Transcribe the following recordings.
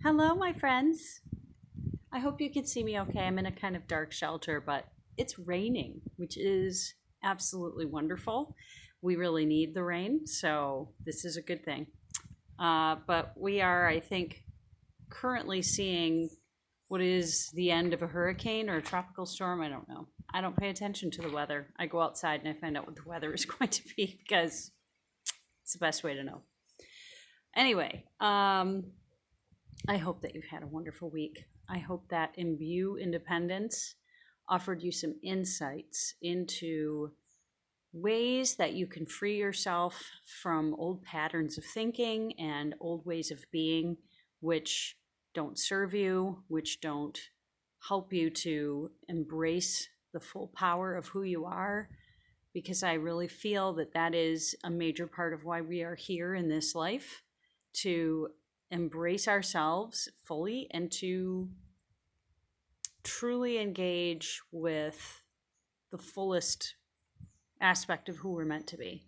Hello, my friends. I hope you can see me okay. I'm in a kind of dark shelter, but it's raining, which is absolutely wonderful. We really need the rain, so this is a good thing. But we are, I think, currently seeing what is the end of a hurricane or a tropical storm. I don't know. I don't pay attention to the weather. I go outside and I find out what the weather is going to be because it's the best way to know. Anyway, I hope that you've had a wonderful week. I hope that Imbue Independence offered you some insights into ways that you can free yourself from old patterns of thinking and old ways of being, which don't serve you, which don't help you to embrace the full power of who you are. Because I really feel that that is a major part of why we are here in this life, to embrace ourselves fully and to truly engage with the fullest aspect of who we're meant to be.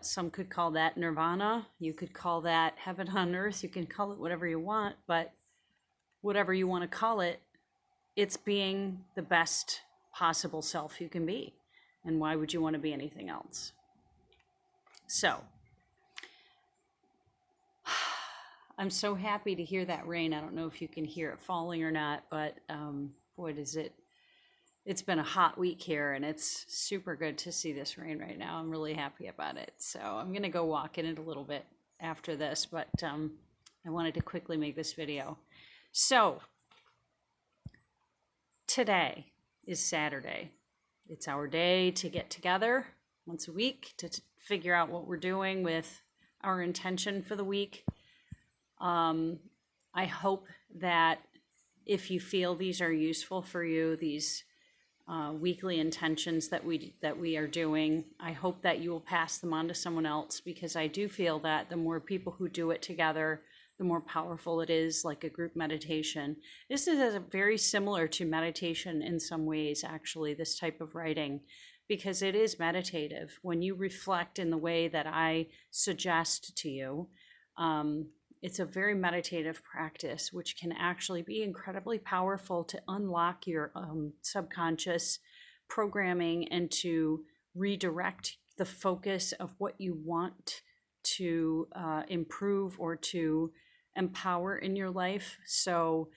Some could call that nirvana. You could call that heaven on earth. You can call it whatever you want, but whatever you want to call it, it's being the best possible self you can be. And why would you want to be anything else? So, I'm so happy to hear that rain. I don't know if you can hear it falling or not, but boy, does it. It's been a hot week here, and it's super good to see this rain right now. I'm really happy about it. So I'm going to go walk in it a little bit after this, but I wanted to quickly make this video. So today is Saturday. It's our day to get together once a week to figure out what we're doing with our intention for the week. I hope that if you feel these are useful for you, these weekly intentions that we are doing, I hope that you will pass them on to someone else, because I do feel that the more people who do it together, the more powerful it is, like a group meditation. This is very similar to meditation in some ways, actually, this type of writing, because it is meditative. When you reflect in the way that I suggest to you, it's a very meditative practice, which can actually be incredibly powerful to unlock your subconscious programming and to redirect the focus of what you want to improve or to empower in your life. So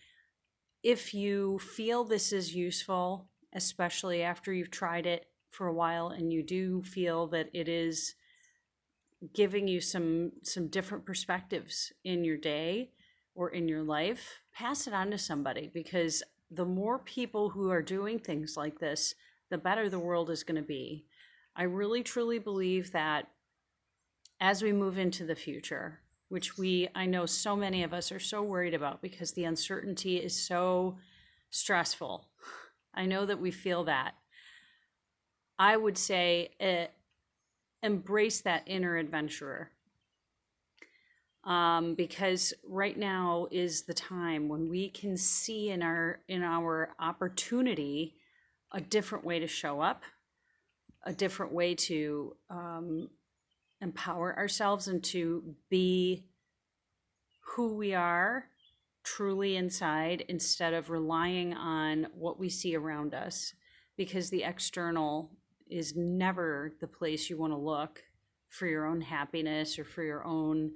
if you feel this is useful, especially after you've tried it for a while and you do feel that it is giving you some different perspectives in your day or in your life, pass it on to somebody, because the more people who are doing things like this, the better the world is going to be. I really truly believe that as we move into the future, which I know so many of us are so worried about because the uncertainty is so stressful. I know that we feel that. I would say embrace that inner adventurer, because right now is the time when we can see in our opportunity a different way to show up, a different way to empower ourselves and to be who we are truly inside, instead of relying on what we see around us, because the external is never the place you want to look for your own happiness or for your own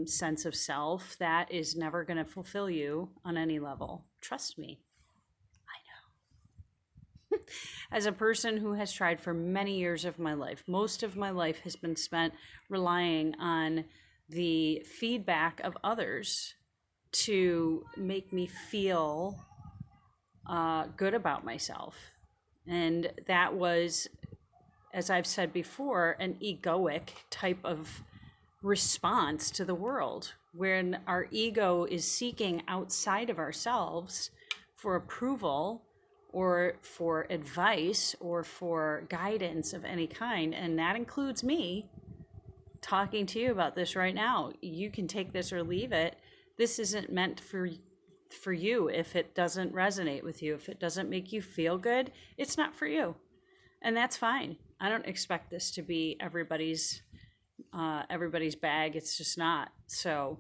sense of self. That is never going to fulfill you on any level. Trust me. I know. As a person who has tried for many years of my life, most of my life has been spent relying on the feedback of others to make me feel good about myself. And that was, as I've said before, an egoic type of response to the world, when our ego is seeking outside of ourselves for approval or for advice or for guidance of any kind. And that includes me talking to you about this right now. You can take this or leave it. This isn't meant for you. If it doesn't resonate with you, if it doesn't make you feel good, it's not for you. And that's fine. I don't expect this to be everybody's bag. It's just not. So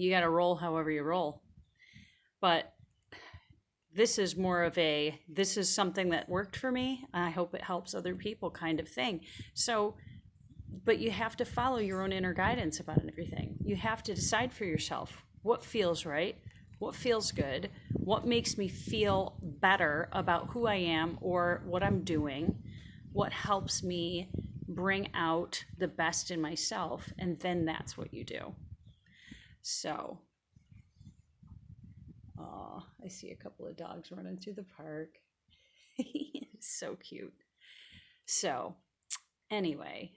You got to roll however you roll. But this is more of this is something that worked for me. I hope it helps other people kind of thing. So, but you have to follow your own inner guidance about everything. You have to decide for yourself what feels right, what feels good, what makes me feel better about who I am or what I'm doing, what helps me bring out the best in myself, and then that's what you do. So, oh, I see a couple of dogs running through the park. It's so cute. So, anyway,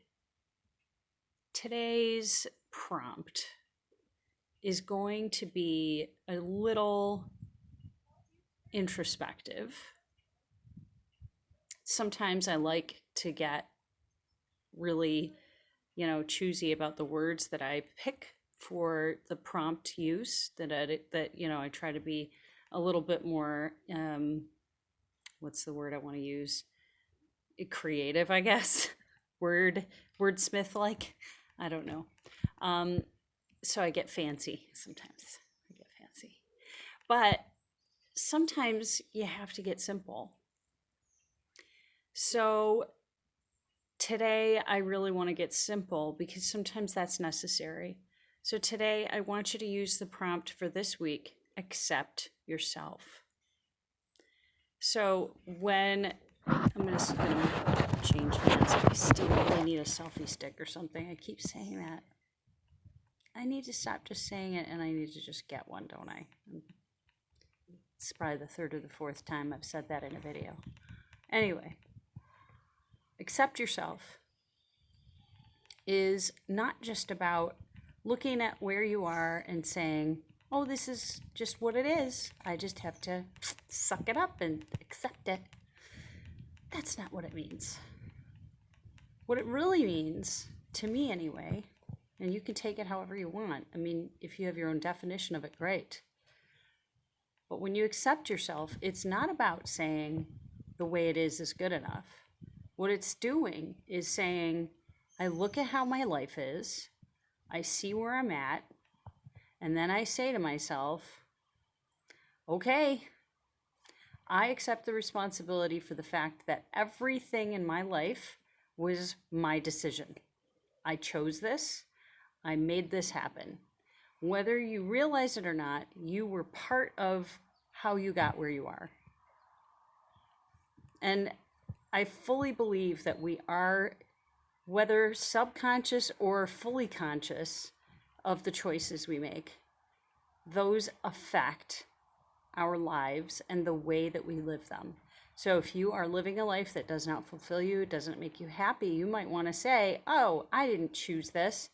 today's prompt is going to be a little introspective. Sometimes I like to get really, choosy about the words that I pick for the prompt use. That I try to be a little bit more, what's the word I want to use? Creative, I guess. Wordsmith like. I don't know. So I get fancy sometimes. But sometimes you have to get simple. So today I really want to get simple because sometimes that's necessary. So today I want you to use the prompt for this week, accept yourself. So when I'm going to change hands. I still really need a selfie stick or something. I keep saying that. I need to stop just saying it, and I need to just get one, don't I? It's probably the third or the fourth time I've said that in a video. Anyway, accept yourself is not just about looking at where you are and saying, oh, this is just what it is. I just have to suck it up and accept it. That's not what it means. What it really means, to me anyway, and you can take it however you want. I mean, if you have your own definition of it, great. But when you accept yourself, it's not about saying the way it is good enough. What it's doing is saying, I look at how my life is, I see where I'm at, and then I say to myself, okay, I accept the responsibility for the fact that everything in my life was my decision. I chose this. I made this happen. Whether you realize it or not, you were part of how you got where you are. And I fully believe that we are, whether subconscious or fully conscious of the choices we make, those affect our lives and the way that we live them. So if you are living a life that does not fulfill you, doesn't make you happy, you might want to say, oh, I didn't choose this.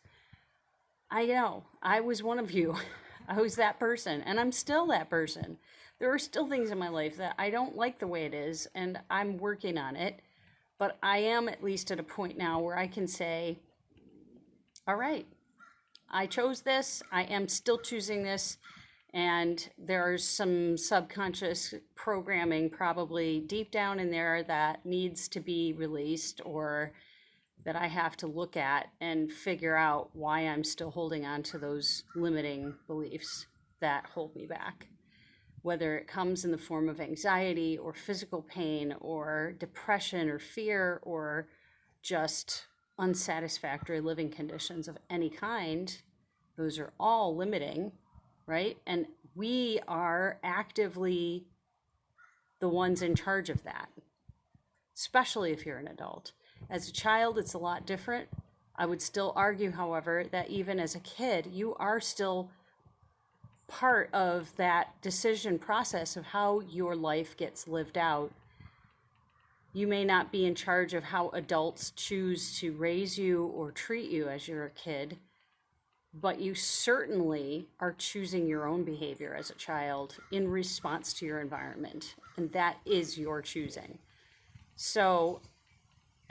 I know, I was one of you. I was that person, and I'm still that person. There are still things in my life that I don't like the way it is, and I'm working on it. But I am at least at a point now where I can say, all right, I chose this. I am still choosing this. And there's some subconscious programming probably deep down in there that needs to be released, or that I have to look at and figure out why I'm still holding on to those limiting beliefs that hold me back. Whether it comes in the form of anxiety or physical pain or depression or fear or just unsatisfactory living conditions of any kind, those are all limiting, right? And we are actively the ones in charge of that, especially if you're an adult. As a child, it's a lot different. I would still argue, however, that even as a kid, you are still part of that decision process of how your life gets lived out. You may not be in charge of how adults choose to raise you or treat you as you're a kid, but you certainly are choosing your own behavior as a child in response to your environment, and that is your choosing. So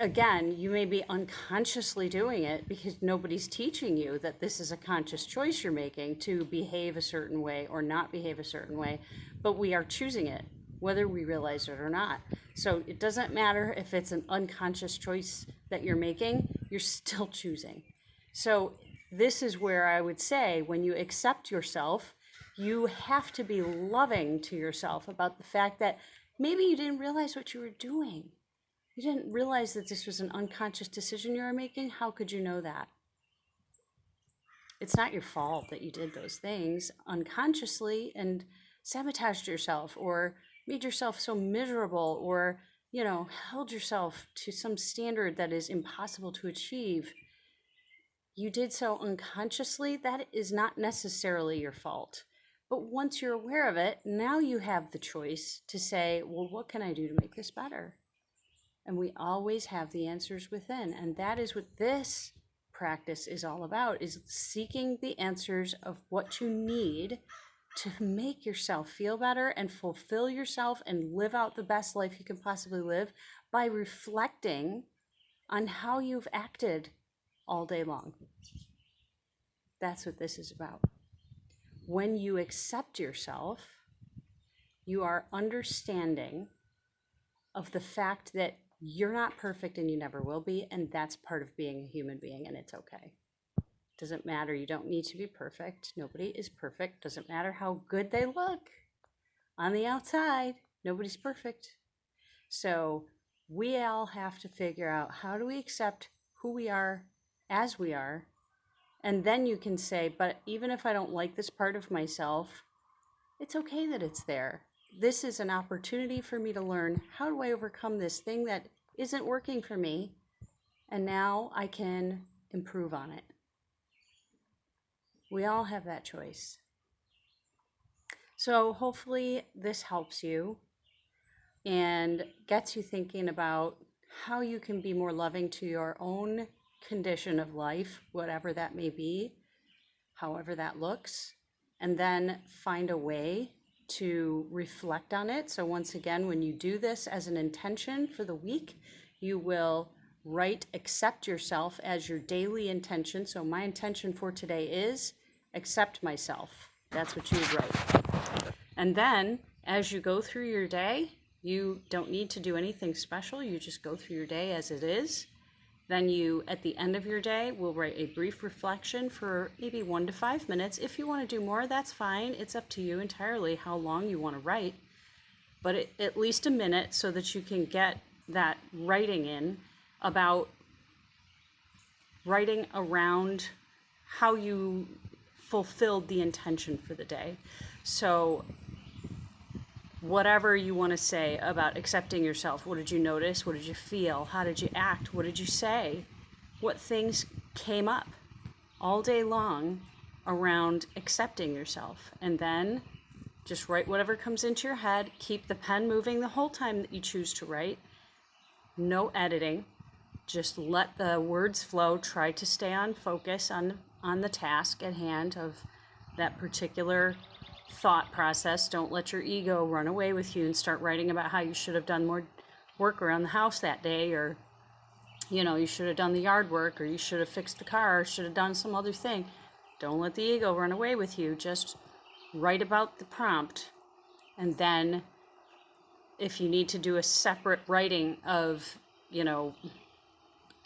again, you may be unconsciously doing it because nobody's teaching you that this is a conscious choice you're making to behave a certain way or not behave a certain way, but we are choosing it, whether we realize it or not. So it doesn't matter if it's an unconscious choice that you're making, you're still choosing. So this is where I would say when you accept yourself, you have to be loving to yourself about the fact that maybe you didn't realize what you were doing. You didn't realize that this was an unconscious decision you were making. How could you know that? It's not your fault that you did those things unconsciously and sabotaged yourself or made yourself so miserable or, held yourself to some standard that is impossible to achieve. You did so unconsciously. That is not necessarily your fault. But once you're aware of it, now you have the choice to say, well, what can I do to make this better? And we always have the answers within. And that is what this practice is all about, is seeking the answers of what you need to make yourself feel better and fulfill yourself and live out the best life you can possibly live by reflecting on how you've acted all day long. That's what this is about. When you accept yourself, you are understanding of the fact that you're not perfect and you never will be, and that's part of being a human being, and it's okay. Doesn't matter. You don't need to be perfect. Nobody is perfect. Doesn't matter how good they look on the outside. Nobody's perfect. So we all have to figure out, how do we accept who we are as we are? And then you can say, but even if I don't like this part of myself, it's okay that it's there. This is an opportunity for me to learn, how do I overcome this thing that isn't working for me? And now I can improve on it. We all have that choice. So hopefully this helps you and gets you thinking about how you can be more loving to your own condition of life, whatever that may be, however that looks, and then find a way to reflect on it. So once again, when you do this as an intention for the week, you will write accept yourself as your daily intention. So my intention for today is accept myself. That's what you would write. And then as you go through your day, you don't need to do anything special. You just go through your day as it is. Then you, at the end of your day, will write a brief reflection for maybe 1 to 5 minutes. If you want to do more, that's fine. It's up to you entirely how long you want to write. But at least a minute so that you can get that writing in about writing around how you fulfilled the intention for the day. So whatever you want to say about accepting yourself. What did you notice? What did you feel? How did you act? What did you say? What things came up all day long around accepting yourself? And then just write whatever comes into your head. Keep the pen moving the whole time that you choose to write. No editing. Just let the words flow. Try to stay on focus on the task at hand of that particular thought process. Don't let your ego run away with you and start writing about how you should have done more work around the house that day, or you should have done the yard work, or you should have fixed the car, or should have done some other thing. Don't let the ego run away with you. Just write about the prompt, and then if you need to do a separate writing of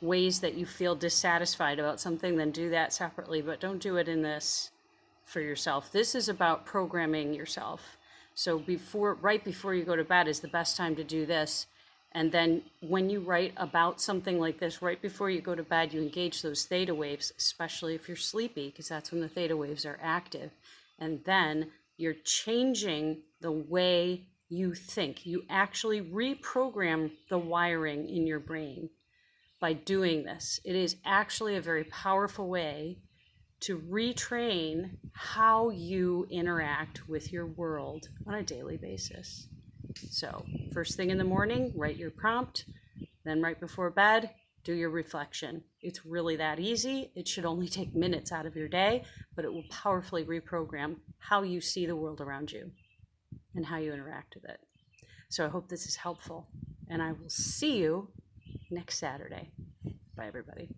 ways that you feel dissatisfied about something, then do that separately, but don't do it in this for yourself. This is about programming yourself. So right before you go to bed is the best time to do this. And then when you write about something like this, right before you go to bed, you engage those theta waves, especially if you're sleepy, because that's when the theta waves are active. And then you're changing the way you think. You actually reprogram the wiring in your brain by doing this. It is actually a very powerful way to retrain how you interact with your world on a daily basis. So first thing in the morning, write your prompt. Then right before bed, do your reflection. It's really that easy. It should only take minutes out of your day, but it will powerfully reprogram how you see the world around you and how you interact with it. So I hope this is helpful, and I will see you next Saturday. Bye, everybody.